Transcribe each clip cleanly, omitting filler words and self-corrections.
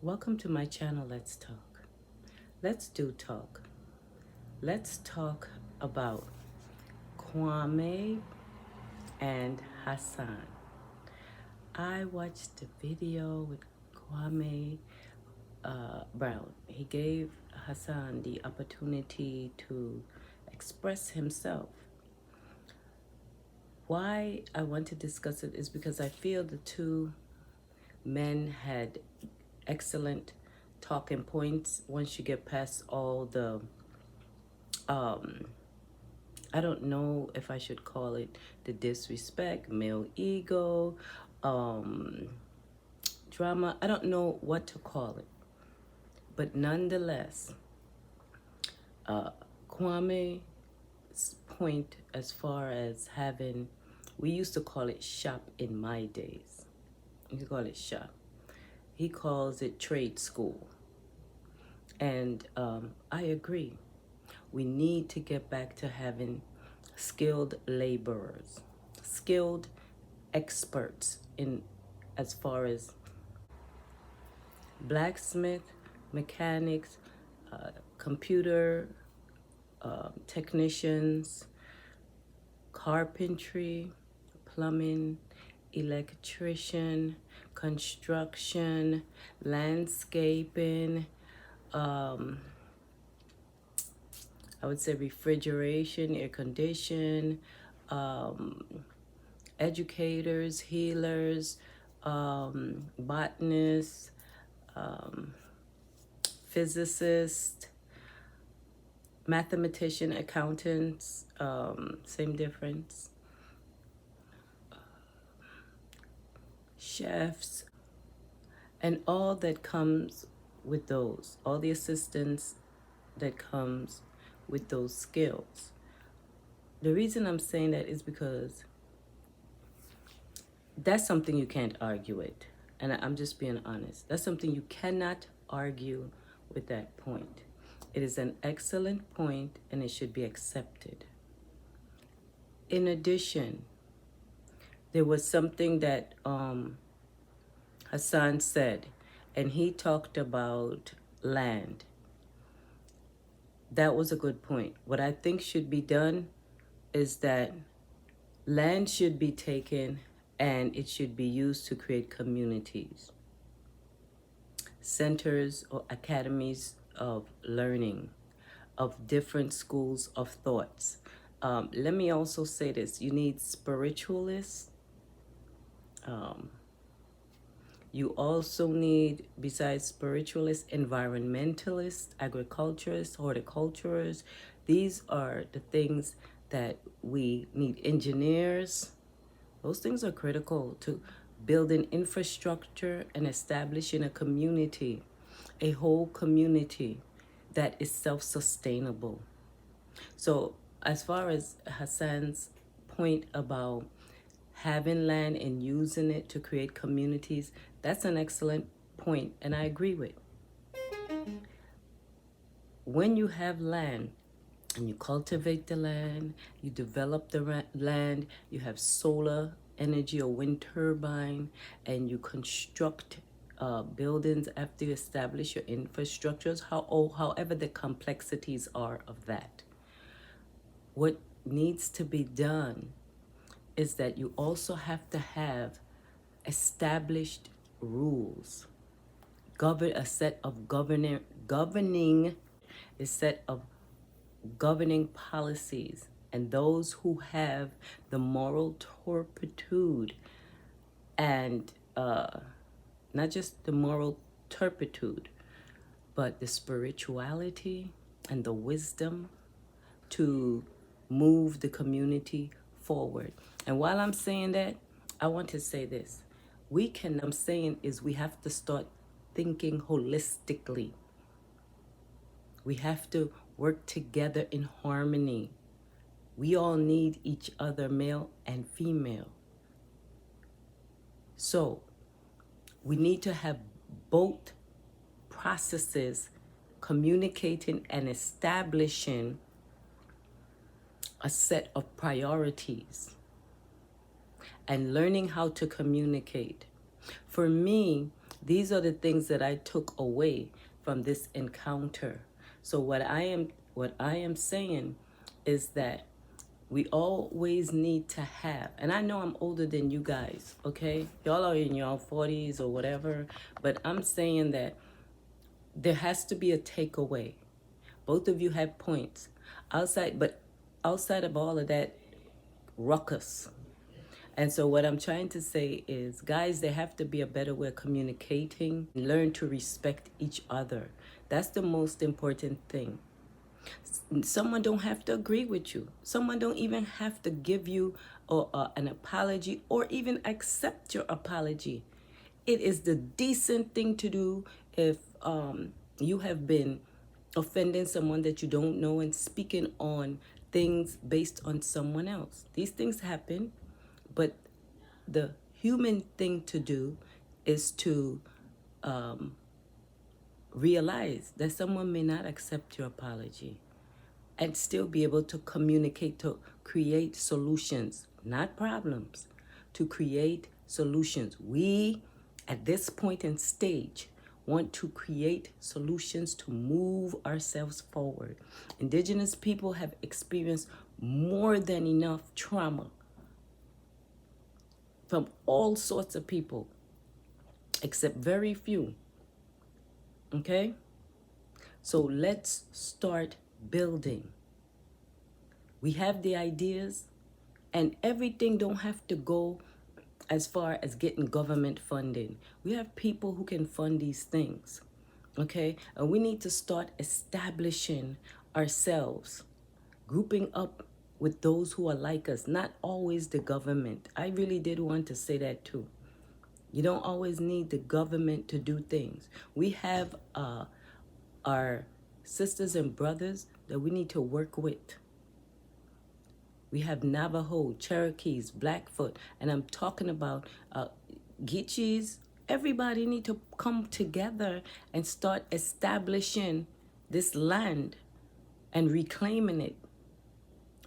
Welcome to my channel, Let's Talk. Let's do talk. Let's talk about Kwame and Hassan. I watched the video with Kwame Brown. He gave Hassan the opportunity to express himself. Why I want to discuss it is because I feel the two men had excellent talking points once you get past all the I don't know if I should call it the disrespect, male ego, drama. I don't know what to call it. But nonetheless, Kwame's point as far as having, we used to call it shop in my days. You could call it shop. He calls it trade school. And I agree. We need to get back to having skilled laborers, skilled experts in as far as blacksmith, mechanics, computer technicians, carpentry, plumbing, electrician, construction, landscaping, I would say refrigeration, air condition, educators, healers, botanists, physicists, mathematician, accountants, same difference, chefs, and all that comes with those, all the assistance that comes with those skills. The reason I'm saying that is because that's something you can't argue with. And I'm just being honest. That's something you cannot argue with that point. It is an excellent point and it should be accepted. In addition, there was something that Hassan said, and he talked about land. That was a good point. What I think should be done is that land should be taken and it should be used to create communities, centers or academies of learning, of different schools of thoughts. Let me also say this. You need spiritualists. You also need, besides spiritualists, environmentalists, agriculturists, horticulturists. These are the things that we need. Engineers. Those things are critical to building infrastructure and establishing a community, a whole community that is self-sustainable. So as far as Hassan's point about having land and using it to create communities, that's an excellent point, and I agree with. When you have land and you cultivate the land, you develop the land, you have solar energy or wind turbine, and you construct buildings after you establish your infrastructures, however the complexities are of that. What needs to be done is that you also have to have established rules, a set of governing policies, and those who have the moral turpitude and not just the moral turpitude, but the spirituality and the wisdom to move the community forward. And while I'm saying that, I want to say this. We have to start thinking holistically. We have to work together in harmony. We all need each other, male and female. So we need to have both processes communicating and establishing a set of priorities and learning how to communicate. For me, These are the things that I took away from this encounter. So what I am saying is that we always need to have, and I know I'm older than you guys, okay? Y'all are in your 40s or whatever, but I'm saying that there has to be a takeaway. Both of you have points. Outside of all of that ruckus. And so what I'm trying to say is, guys, there have to be a better way of communicating. Learn to respect each other. That's the most important thing. Someone don't have to agree with you. Someone don't even have to give you an apology or even accept your apology. It is the decent thing to do if you have been offending someone that you don't know and speaking on things based on someone else. These things happen, but the human thing to do is to realize that someone may not accept your apology and still be able to communicate, to create solutions, not problems, to create solutions. We, at this point in stage, want to create solutions to move ourselves forward. Indigenous people have experienced more than enough trauma from all sorts of people, except very few. Okay? So let's start building. We have the ideas, and everything don't have to go as far as getting government funding. We have people who can fund these things. Okay? And we need to start establishing ourselves, grouping up with those who are like us, not always the government. I really did want to say that too. You don't always need the government to do things. We have our sisters and brothers that we need to work with. We have Navajo, Cherokees, Blackfoot, and I'm talking about Geechees. Everybody need to come together and start establishing this land and reclaiming it.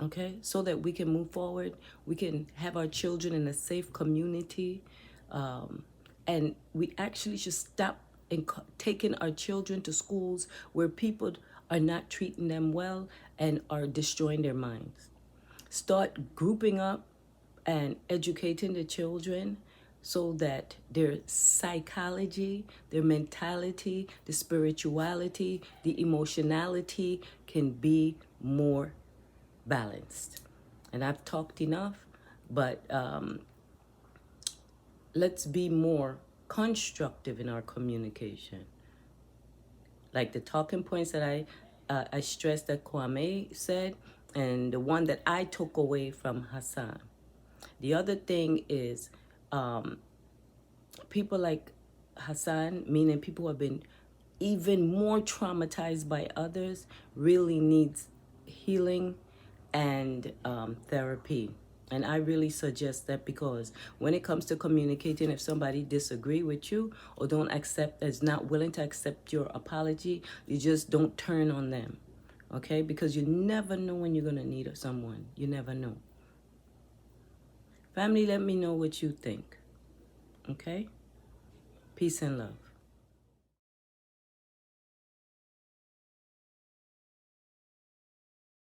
Okay, so that we can move forward, we can have our children in a safe community, and we actually should stop taking our children to schools where people are not treating them well and are destroying their minds. Start grouping up and educating the children so that their psychology, their mentality, the spirituality, the emotionality can be more balanced. And I've talked enough, but let's be more constructive in our communication. Like the talking points that I stressed that Kwame said, and the one that I took away from Hassan. The other thing is people like Hassan, meaning people who have been even more traumatized by others, really needs healing and therapy. And I really suggest that, because when it comes to communicating, if somebody disagree with you or don't accept, is not willing to accept your apology, you just don't turn on them, okay? Because you never know when you're gonna need someone. You never know. Family, let me know what you think, okay? Peace and love.